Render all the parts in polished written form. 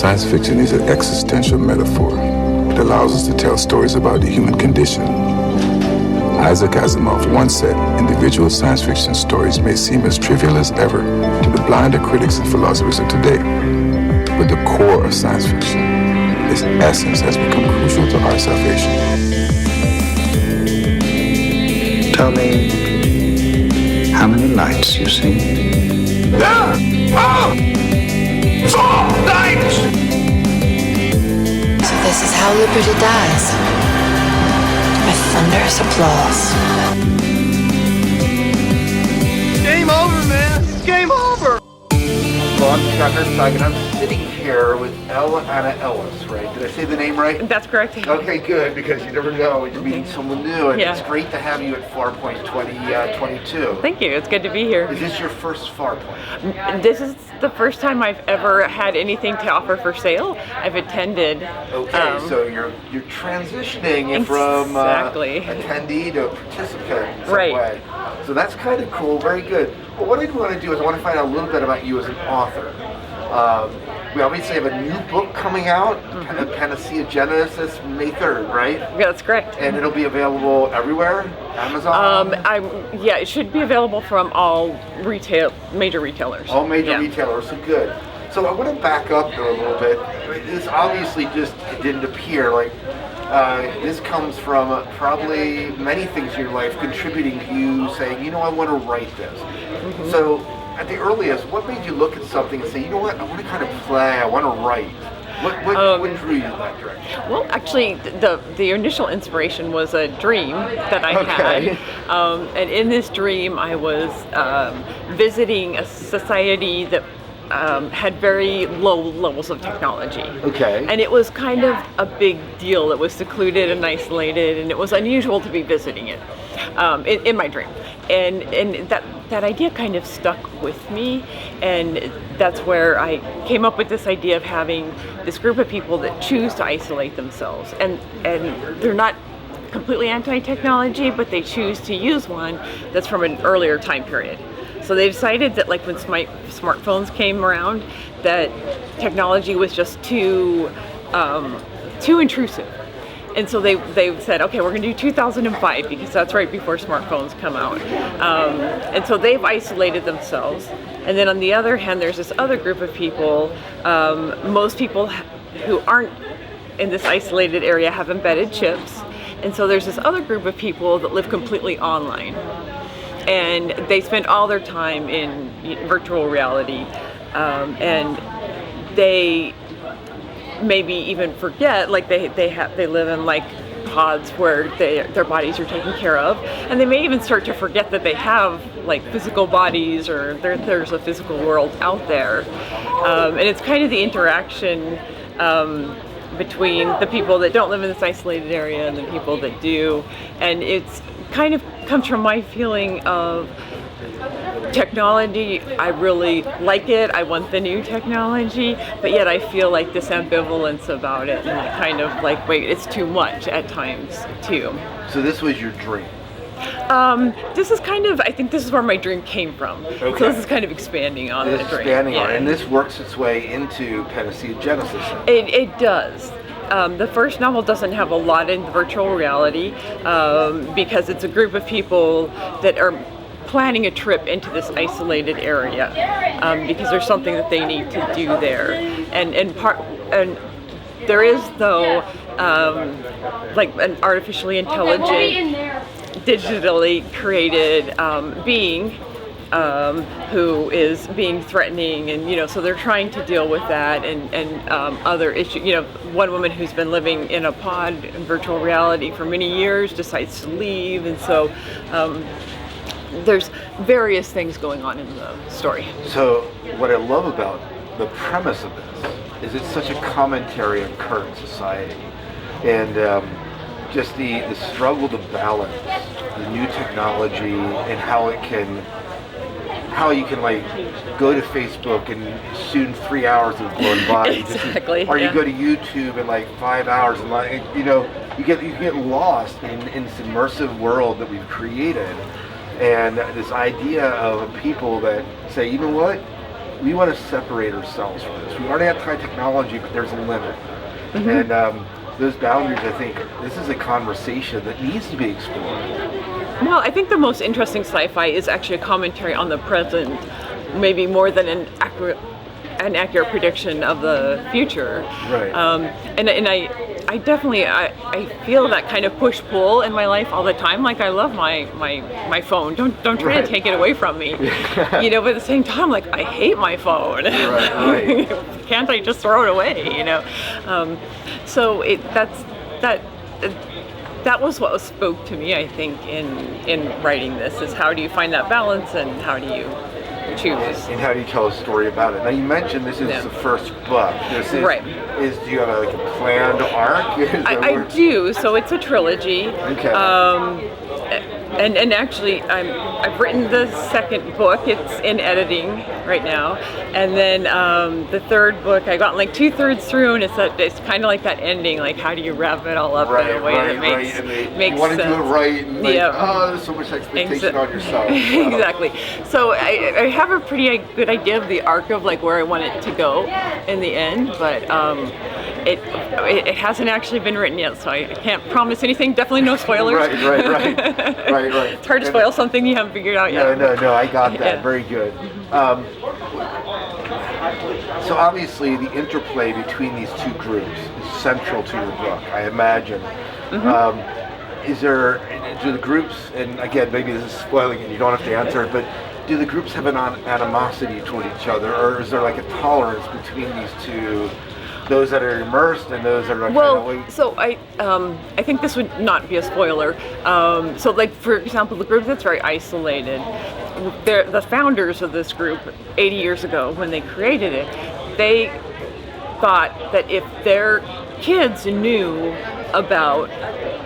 Science fiction is an existential metaphor. It allows us to tell stories about the human condition. Isaac Asimov once said, individual science fiction stories may seem as trivial as ever to the blinder critics and philosophers of today. But the core of science fiction, its essence, has become crucial to our salvation. Tell me how many lights you see. There are 4 lights! So this is how liberty dies. With thunderous applause. Game over, man. It's game over. Well, I'm Tucker Sagan. I'm sitting here with Anna Ellis, right? Did I say the name right? That's correct. Okay, good, because you never know when you're meeting someone new, and Yeah. it's great to have you at Farpoint 2022. Thank you. It's good to be here. Is this your first Farpoint? This is the first time I've ever had anything to offer for sale. I've attended. Okay, so you're transitioning from Exactly. attendee to participant in some Right. way. So that's kind of cool. Very good. Well, what I want to do is I want to find out a little bit about you as an author. We obviously have a new book coming out, Panacea Genesis, May 3rd, right? Yeah, that's correct. And it'll be available everywhere? Amazon? It should be available from all major retailers. All major Yeah. retailers, so good. So I want to back up there a little bit. This obviously just didn't appear. This comes from probably many things in your life contributing to you saying, you know, I want to write this. Mm-hmm. So at the earliest, what made you look at something and say, you know what, I want to kind of play, I want to write? What drew you in that direction? Well, actually, the initial inspiration was a dream that I had. And in this dream, I was visiting a society that had very low levels of technology. Okay. And it was kind of a big deal. It was secluded and isolated, and it was unusual to be visiting it in my dream. And that idea kind of stuck with me, and that's where I came up with this idea of having this group of people that choose to isolate themselves. And they're not completely anti-technology, but they choose to use one that's from an earlier time period. So they decided that, like, when smartphones came around, that technology was just too intrusive. And so they said, okay, we're going to do 2005 because that's right before smartphones come out. And so they've isolated themselves. And then on the other hand, there's this other group of people. Most people who aren't in this isolated area have embedded chips. And so there's this other group of people that live completely online. And they spend all their time in virtual reality. And they maybe even forget, like they live in like pods where their bodies are taken care of, and they may even start to forget that they have like physical bodies, or there's a physical world out there. And it's kind of the interaction between the people that don't live in this isolated area and the people that do, and it's kind of comes from my feeling of technology. I really like it. I want the new technology, but yet I feel like this ambivalence about it, and kind of like, wait, it's too much at times too. So this was your dream? This is kind of, I think this is where my dream came from. Okay. So this is kind of expanding on the dream. Expanding on it, and this works its way into Panacea Genesis. It does. The first novel doesn't have a lot in virtual reality because it's a group of people that are planning a trip into this isolated area because there's something that they need to do there, and there is though like an artificially intelligent, digitally created being who is being threatening, and so they're trying to deal with that and other issues. One woman who's been living in a pod in virtual reality for many years decides to leave, and so there's various things going on in the story. So what I love about the premise of this is it's such a commentary on current society, and just the struggle to balance the new technology and how you can like go to Facebook and soon 3 hours have blown by. Exactly. Or you go to YouTube in like 5 hours, and like you get lost in this immersive world that we've created. And this idea of people that say, you know what, we want to separate ourselves from this. We already have high technology, but there's a limit. And those boundaries, I think, this is a conversation that needs to be explored. Well, I think the most interesting sci-fi is actually a commentary on the present, maybe more than an accurate prediction of the future. Right. And I definitely I feel that kind of push-pull in my life all the time. Like, I love my phone. Don't try to take it away from me. You know, but at the same time, like, I hate my phone. Right. Can't I just throw it away? You know. So that was what spoke to me, I think, in writing this, is how do you find that balance and how do you choose? And how do you tell a story about it? Now, you mentioned this is the first book. This is, right. Do you have a planned arc? I do. So it's a trilogy. Okay. And actually, I've written the second book. It's in editing right now, and then the third book I got like 2/3 through, and it's kind of like that ending. Like, how do you wrap it all up in a way that makes sense? You want to do it right, and there's so much expectation on yourself. Exactly. So I have a pretty good idea of the arc of like where I want it to go in the end, but it hasn't actually been written yet, so I can't promise anything. Definitely no spoilers. Right. It's hard to spoil something you haven't figured out yet. No, I got that. Yeah. Very good. So obviously the interplay between these two groups is central to your book, I imagine. Do the groups, and again, maybe this is spoiling and you don't have to answer it, but do the groups have an animosity toward each other, or is there like a tolerance between these two? Those that are immersed and those that are so I think this would not be a spoiler. So, like, for example, the group that's very isolated, the founders of this group 80 years ago, when they created it, they thought that if their kids knew about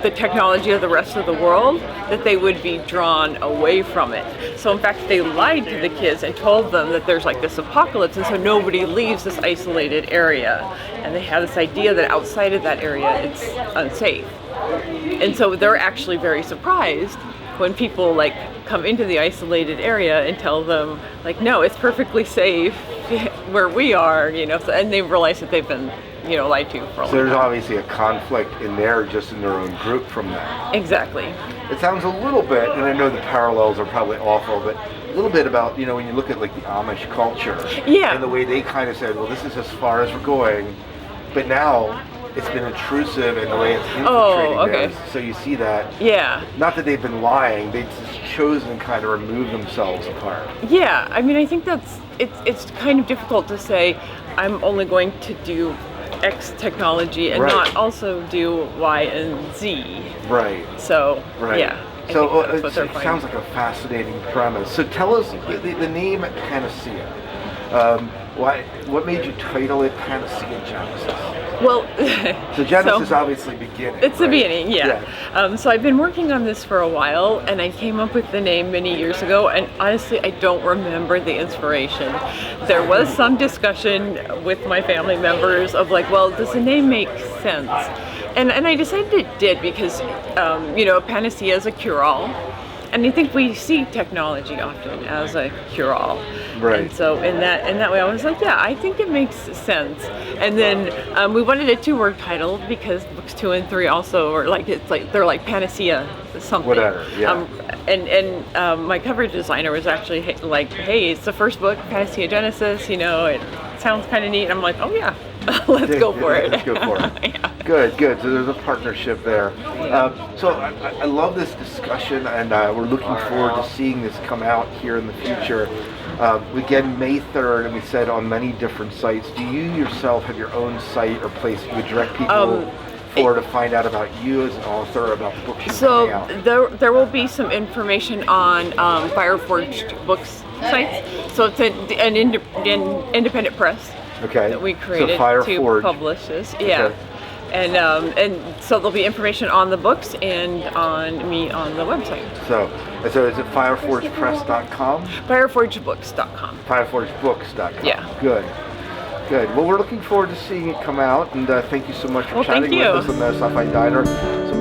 the technology of the rest of the world, that they would be drawn away from it. So in fact, they lied to the kids and told them that there's like this apocalypse, and so nobody leaves this isolated area. And they have this idea that outside of that area, it's unsafe. And so they're actually very surprised when people like come into the isolated area and tell them like, no, it's perfectly safe where we are, you know, and they realize that they've been, you know, lied to for a long time. So there's obviously a conflict in there, just in their own group from that. Exactly. It sounds a little bit, and I know the parallels are probably awful, but a little bit about, you know, when you look at like the Amish culture, and the way they kind of said, well, this is as far as we're going, but now it's been intrusive in the way it's infiltrating them. So you see that. Yeah. Not that they've been lying, they've just chosen to kind of remove themselves apart. Yeah, I mean, I think it's kind of difficult to say I'm only going to do X technology and not also do Y and Z. Right. So, yeah. So it sounds like a fascinating premise. So tell us the name Panacea. What made you title it Panacea Genesis? Well, so Genesis obviously beginning. It's the beginning, yeah. So I've been working on this for a while, and I came up with the name many years ago, and honestly, I don't remember the inspiration. There was some discussion with my family members of like, well, does the name make sense? And I decided it did because, you know, panacea is a cure-all. And I think we see technology often as a cure-all. Right. And so in that way, I was like, yeah, I think it makes sense. And then we wanted a 2-word title because books 2 and 3 also are like, it's like they're like panacea something. Whatever. Yeah. And my cover designer was actually like, hey, it's the first book, Panacea Genesis. You know, it sounds kind of neat. And I'm like, oh yeah, let's go for it. Let's go for it. Yeah. Good. So there's a partnership there. So I love this discussion, and we're looking forward to seeing this come out here in the future. Again, May 3rd, and we said on many different sites. Do you yourself have your own site or place you would direct people to find out about you as an author, about the books you're coming out? There will be some information on Fireforged Books sites. So it's an independent press that we created to publish this. Yeah. Okay. And so there'll be information on the books and on me on the website. So is it fireforgepress.com? Fireforgebooks.com. Fireforgebooks.com. Yeah. Good. Well, we're looking forward to seeing it come out, and thank you so much for chatting with us on the Sci-Fi Diner. So